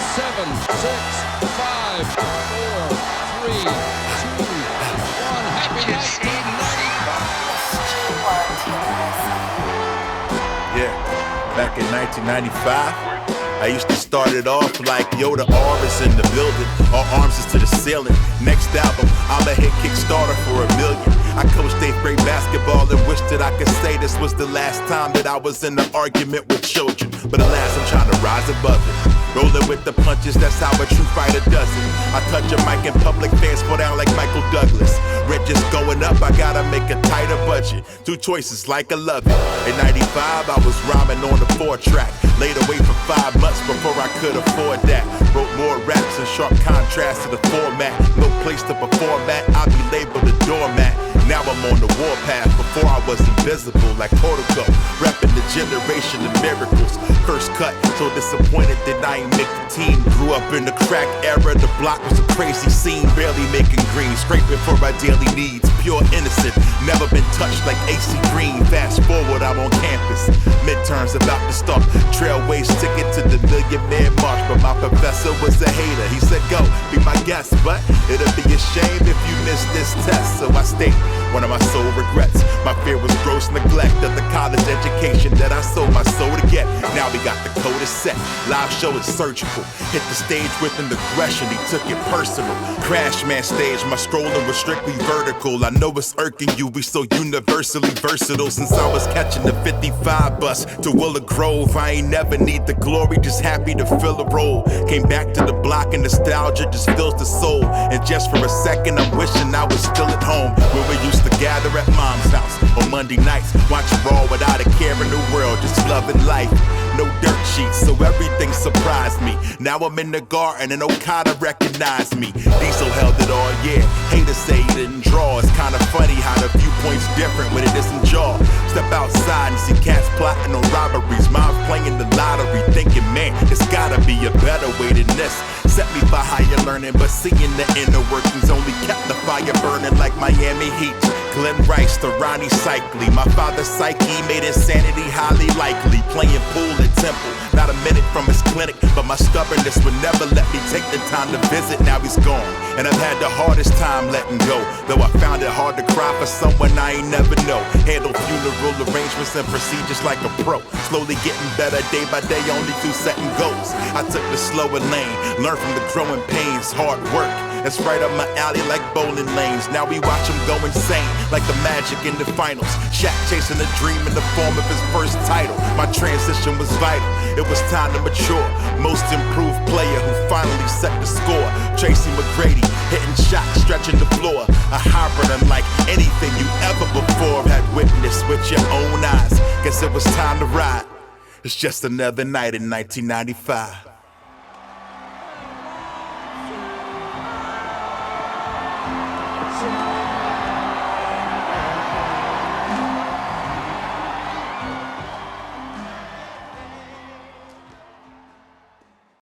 7, 6, 5, 4, 3, 2, 1. Happy 1995. Yeah, back in 1995. I used to start it off like, yo, the R is in the building, all arms is to the ceiling. Next album, I'ma hit Kickstarter for $1 million. I coached 8th grade basketball and wished that I could say this was the last time that I was in an argument with children. But alas, I'm trying to rise above it. Rolling with the punches, that's how a true fighter does it. I touch a mic in public, fans fall down like Michael Douglas. Rent just going up, I gotta make a tighter budget. 2 choices, like I love it. In 95, I was rhyming on the 4-track. Laid away for 5 months before I could afford that. Wrote more raps in sharp contrast to the format. No place to perform at, I'll be labeled a doormat. Now I'm on the warpath, before I was invisible like Portugal. Repping the generation of miracles. First cut, so disappointed that I ain't make the team. Grew up in the crack era, the block was a crazy scene. Barely making green, scraping for our daily needs. Pure innocent, never been touched like AC Green. Fast forward, I'm on campus. Midterms about to start. Trailways ticket to the $1 Million Man March. But my professor was a hater. He said, go, be my guest. But it'll be a shame if you miss this test. So I stayed. One of my sole regrets. My fear was gross neglect of the college education that I sold my soul to get. Now we got the code is set. Live show is surgical. Hit the stage with an aggression. He took it personal. Crash man stage. My scrolling was strictly vertical. I know it's irking you. We so universally versatile. Since I was catching the 55 bus to Willow Grove, I ain't never need the glory. Just happy to fill a role. Came back to the block and nostalgia just fills the soul. And just for a second, I'm wishing I was still at home where we used to gather at mom's house on Monday nights, watching Raw without a care in the world, just loving life. No dirt sheets, so everything surprised me. Now I'm in the garden and Okada recognized me. Diesel held it all year. Haters say he didn't draw. It's kinda funny how the viewpoint's different when it isn't jaw. Step outside and see cats plotting on robberies. Mom's playing the lottery, thinking, man, it's gotta be a better way than this. Set me for higher learning, but seeing the inner workings only kept the fire burning like Miami Heat. Glenn Rice to Ronnie Cycli. My father's psyche made insanity highly likely. Playing pool at Temple, not a minute from his clinic, but my stubbornness would never let me take the time to visit. Now he's gone, and I've had the hardest time letting go. Though I found it hard to cry for someone I ain't never know. Handle funeral arrangements and procedures like a pro. Slowly getting better day by day, only through setting goals. I took the slower lane, learned from the growing pains, hard work. That's right up my alley like bowling lanes. Now we watch him go insane, like the Magic in the finals. Shaq chasing a dream in the form of his first title. My transition was vital, it was time to mature. Most improved player who finally set the score. Tracy McGrady, hitting shots, stretching the floor. A hybrid unlike anything you ever before had witnessed with your own eyes. Guess it was time to ride. It's just another night in 1995.